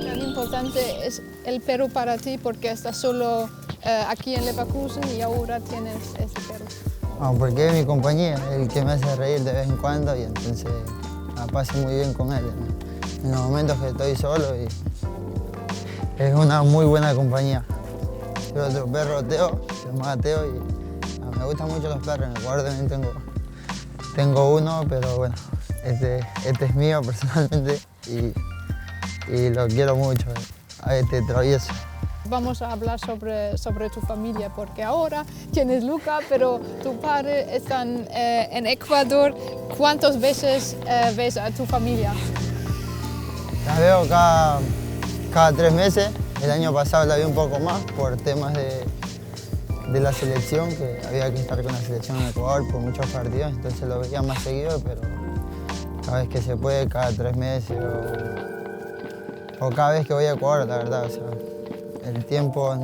Tan importante es el perro para ti porque estás solo aquí en Leverkusen y ahora tienes este perro. Porque es mi compañía, el que me hace reír de vez en cuando y entonces la paso muy bien con él, ¿no? En los momentos que estoy solo y es una muy buena compañía. Yo otro perro, Teo, se llama Teo y me gustan mucho los perros. En el cuarto también tengo uno, pero bueno, este es mío personalmente y lo quiero mucho, a este travieso. Vamos a hablar sobre tu familia porque ahora tienes Luca, pero tu padre está en Ecuador. ¿Cuántas veces ves a tu familia? La veo cada 3 meses. El año pasado la vi un poco más por temas de la selección, que había que estar con la selección en Ecuador por muchos partidos, entonces lo veía más seguido, pero cada vez que se puede, cada 3 meses o cada vez que voy a Ecuador, la verdad. O sea, el tiempo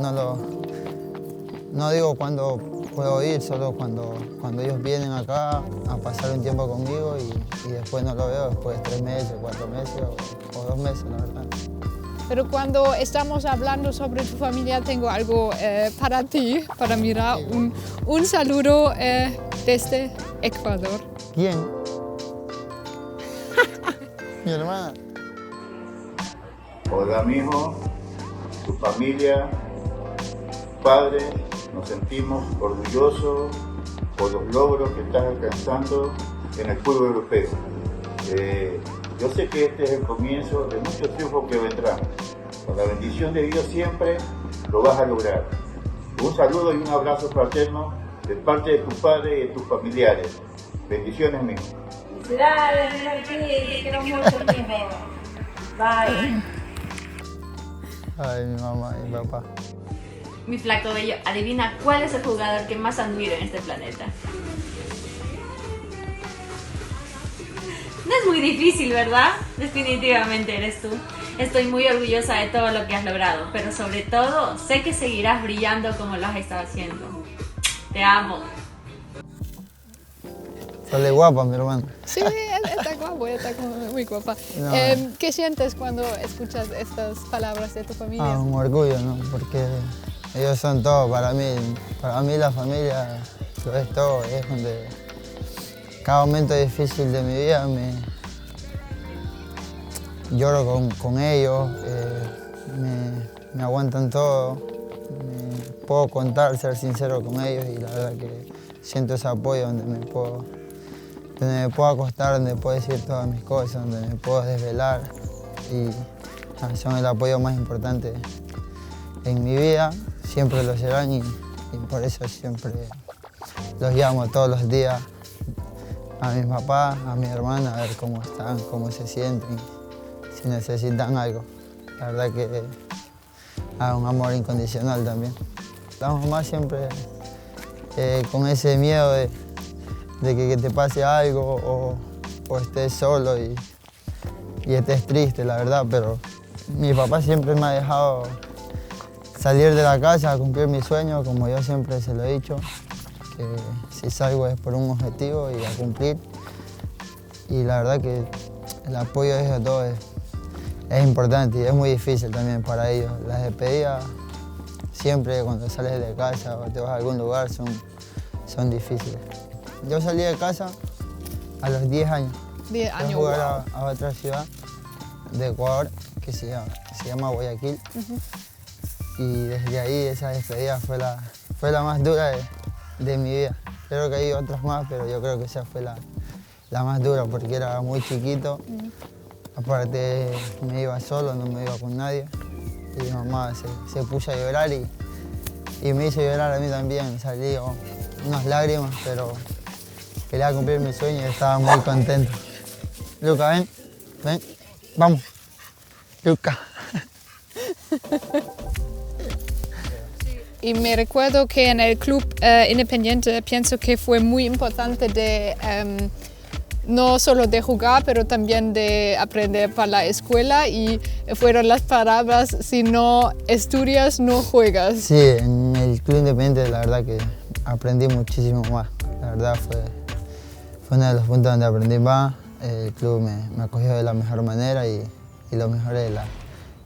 no digo cuándo puedo ir, solo cuando ellos vienen acá a pasar un tiempo conmigo y después no lo veo después de 3 meses, 4 meses o 2 meses, la verdad. Pero cuando estamos hablando sobre tu familia, tengo algo para ti, para mirar. Un saludo desde Ecuador. ¿Quién? Mi hermana. Hola, mijo, tu familia, padre, nos sentimos orgullosos por los logros que estás alcanzando en el fútbol europeo. Yo sé que este es el comienzo de muchos triunfos que vendrán. Con la bendición de Dios siempre lo vas a lograr. Un saludo y un abrazo fraterno de parte de tu padre y de tus familiares. Bendiciones, mijo. Felicidades, Martín, te quiero mucho, mijo. Bye. Ay, mi mamá y mi papá. Mi flaco bello, adivina cuál es el jugador que más admiro en este planeta. No es muy difícil, ¿verdad? Definitivamente eres tú. Estoy muy orgullosa de todo lo que has logrado, pero sobre todo sé que seguirás brillando como lo has estado haciendo. Te amo. Sale guapa, mi hermano. Sí, está guapo, está muy guapa. No. ¿Qué sientes cuando escuchas estas palabras de tu familia? Un orgullo, ¿no? Porque ellos son todo para mí. Para mí la familia lo es todo. Es donde cada momento difícil de mi vida lloro con ellos, me aguantan todo, puedo contar, ser sincero con ellos y la verdad que siento ese apoyo donde me puedo acostar, donde puedo decir todas mis cosas, donde me puedo desvelar y son el apoyo más importante en mi vida, siempre lo serán y por eso siempre los llamo todos los días a mis papás, a mi hermana, a ver cómo están, cómo se sienten, si necesitan algo. La verdad que es un amor incondicional también. La mamá siempre con ese miedo de que te pase algo o estés solo y estés triste, la verdad, pero mi papá siempre me ha dejado salir de la casa a cumplir mi sueño, como yo siempre se lo he dicho, que si salgo es por un objetivo y a cumplir. Y la verdad que el apoyo de ellos a todos es importante y es muy difícil también para ellos. Las despedidas siempre cuando sales de casa o te vas a algún lugar son difíciles. Yo salí de casa a los 10 años. 10 Fui a años, jugar wow. a otra ciudad de Ecuador que se llama Guayaquil. Y desde ahí esa despedida fue la más dura de mi vida. Creo que hay otras más, pero yo creo que esa fue la más dura porque era muy chiquito. Aparte me iba solo, no me iba con nadie. Y mi mamá se puso a llorar y me hizo llorar a mí también. Salí unas lágrimas, pero quería cumplir mi sueño y estaba muy contento. Luca, ven, vamos. Luca. Y me recuerdo que en el club Independiente pienso que fue muy importante no solo de jugar, pero también de aprender para la escuela y fueron las palabras, si no estudias, no juegas. Sí, en el club Independiente la verdad que aprendí muchísimo más. La verdad Fue uno de los puntos donde aprendí más. El club me acogió de la mejor manera y lo mejor es la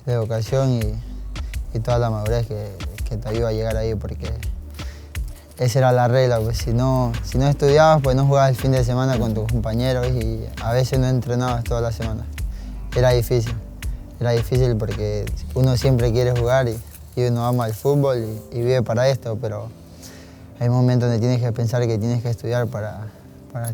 educación y toda la madurez que te ayuda a llegar ahí, porque esa era la regla, pues si no estudiabas, pues no jugabas el fin de semana con tus compañeros y a veces no entrenabas toda la semana. Era difícil porque uno siempre quiere jugar y uno ama el fútbol y vive para esto, pero hay momentos donde tienes que pensar que tienes que estudiar para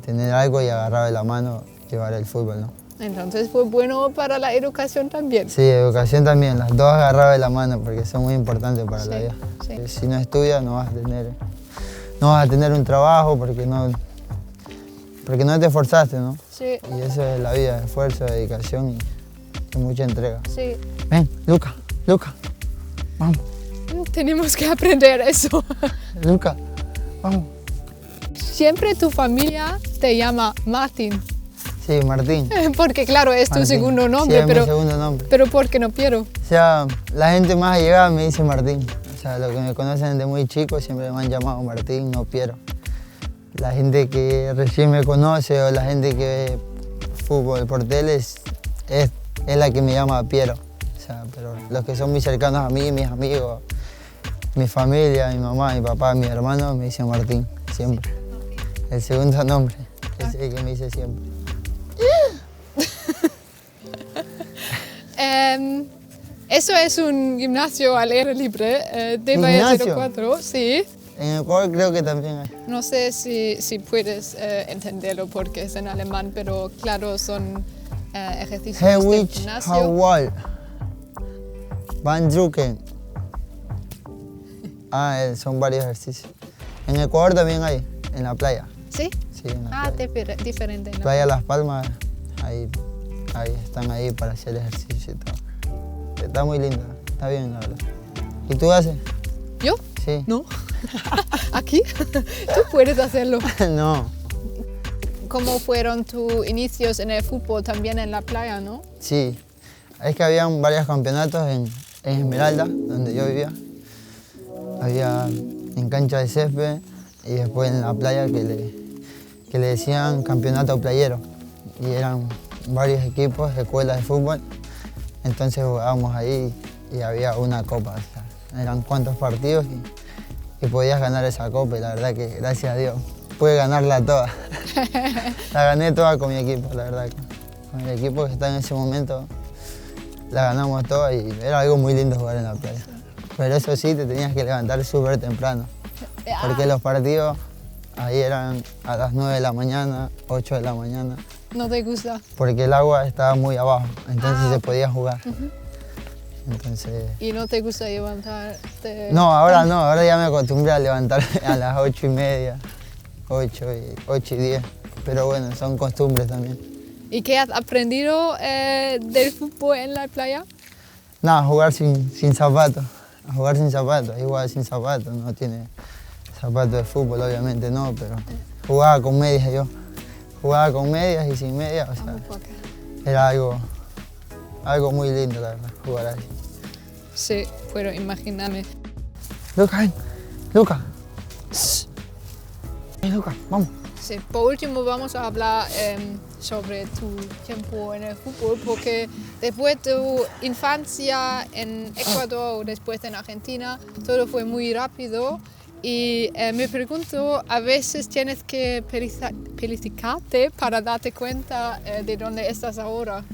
tener algo y agarrar de la mano llevar el fútbol, ¿no? Entonces fue bueno para la educación también. Sí, educación también, las dos agarradas de la mano porque son muy importantes para la vida. Sí. Si no estudias no vas a tener un trabajo porque no te esforzaste, ¿no? Sí. Y eso es la vida, esfuerzo, dedicación y mucha entrega. Sí. Ven, Luca, vamos. Tenemos que aprender eso. Luca, vamos. Siempre tu familia te llama Martín. Sí, Martín. Porque claro, es tu Martín. segundo nombre, Sí, es mi segundo nombre. pero porque no quiero. O sea, la gente más allegada me dice Martín. O sea, los que me conocen de muy chico siempre me han llamado Martín, no Piero. La gente que recién me conoce o la gente que ve fútbol por tele es la que me llama Piero. O sea, pero los que son muy cercanos a mí, mis amigos, mi familia, mi mamá, mi papá, mis hermanos, me dicen Martín, siempre. El segundo nombre, es el que me dice siempre. Eso es un gimnasio al aire libre de Valle 04, sí. En Ecuador creo que también hay. No sé si puedes entenderlo porque es en alemán, pero claro, son ejercicios de Hewich, gimnasio. Hawal, Van Drucken. Son varios ejercicios. En Ecuador también hay, en la playa. ¿Sí? Sí, en la playa. Diferente. ¿No? Playa Las Palmas, ahí están ahí para hacer ejercicio y todo. Está muy lindo, está bien la verdad. ¿Y tú haces? ¿Yo? Sí. No. ¿Aquí? Tú puedes hacerlo. No. ¿Cómo fueron tus inicios en el fútbol también en la playa, no? Sí. Es que habían varios campeonatos en Esmeralda, donde yo vivía. Había en cancha de césped y después en la playa que le decían campeonato playero. Y eran varios equipos, escuelas de fútbol. Entonces jugábamos ahí y había una copa. O sea, eran cuantos partidos y podías ganar esa copa y la verdad que gracias a Dios pude ganarla toda. La gané toda con mi equipo, la verdad. Con el equipo que está en ese momento la ganamos toda y era algo muy lindo jugar en la playa. Pero eso sí, te tenías que levantar súper temprano. Porque los partidos ahí eran a las 9 de la mañana, 8 de la mañana. ¿No te gusta? Porque el agua estaba muy abajo, entonces se podía jugar. Entonces... ¿Y no te gusta levantarte? No, ahora ya me acostumbré a levantarme a las 8:30, 8 y 10. Pero bueno, son costumbres también. ¿Y qué has aprendido del fútbol en la playa? Nada, jugar sin zapatos. Jugar sin zapatos, igual sin zapatos, no tiene zapatos de fútbol obviamente no, pero jugaba con medias yo. Jugaba con medias y sin medias, o sea, era algo muy lindo la verdad, jugar así. Sí, puedo imaginarme. Luca, ven, Luca. Ven, Luca, vamos. Sí, por último vamos a hablar sobre tu tiempo en el fútbol, porque después de tu infancia en Ecuador o después en Argentina, todo fue muy rápido y me pregunto, ¿a veces tienes que felicitarte para darte cuenta de dónde estás ahora?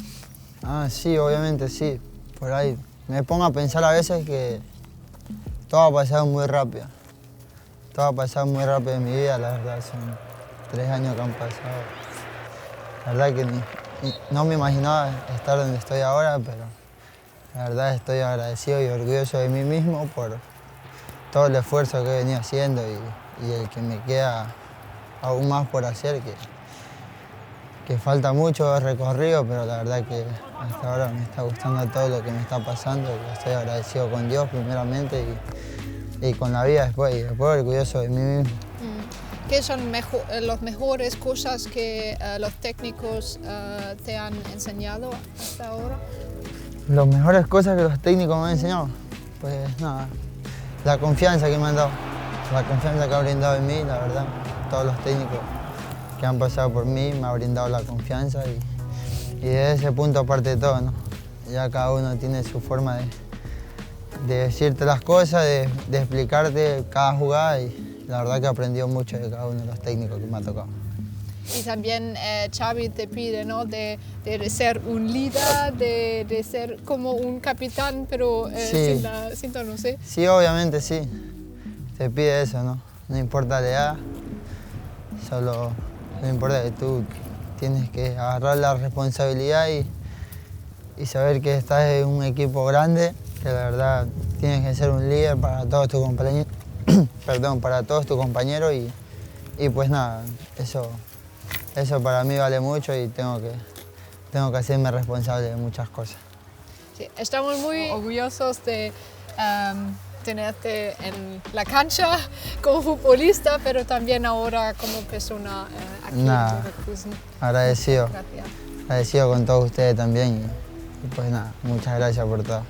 Sí, obviamente sí, por ahí. Me pongo a pensar a veces que todo ha pasado muy rápido. Todo ha pasado muy rápido en mi vida, la verdad, son 3 años que han pasado. La verdad que no me imaginaba estar donde estoy ahora, pero la verdad estoy agradecido y orgulloso de mí mismo por todo el esfuerzo que he venido haciendo y el que me queda aún más por hacer, que falta mucho recorrido, pero la verdad que hasta ahora me está gustando todo lo que me está pasando y estoy agradecido con Dios primeramente y con la vida después, y después orgulloso de mí mismo. ¿Qué son las mejores cosas que los técnicos te han enseñado hasta ahora? Las mejores cosas que los técnicos me han enseñado, pues nada, la confianza que me han dado, la confianza que han brindado en mí, la verdad, todos los técnicos que han pasado por mí, me ha brindado la confianza y de ese punto parte todo, ¿no? Ya cada uno tiene su forma de decirte las cosas, de explicarte cada jugada y la verdad que he aprendido mucho de cada uno de los técnicos que me ha tocado. Y también Xavi te pide, ¿no? de ser un líder, de ser como un capitán, pero Sí. sin no sé. Sí, obviamente sí, te pide eso, ¿no? No importa la edad, solo no importa que tú tienes que agarrar la responsabilidad y saber que estás en un equipo grande, que la verdad tienes que ser un líder para todos tus compañeros, para todos tus compañeros y pues nada, eso para mí vale mucho y tengo que hacerme responsable de muchas cosas. Sí, estamos muy orgullosos de tenerte en la cancha como futbolista, pero también ahora como persona aquí en Leverkusen. Agradecido. Gracias. Agradecido con todos ustedes también y pues nada, muchas gracias por todo.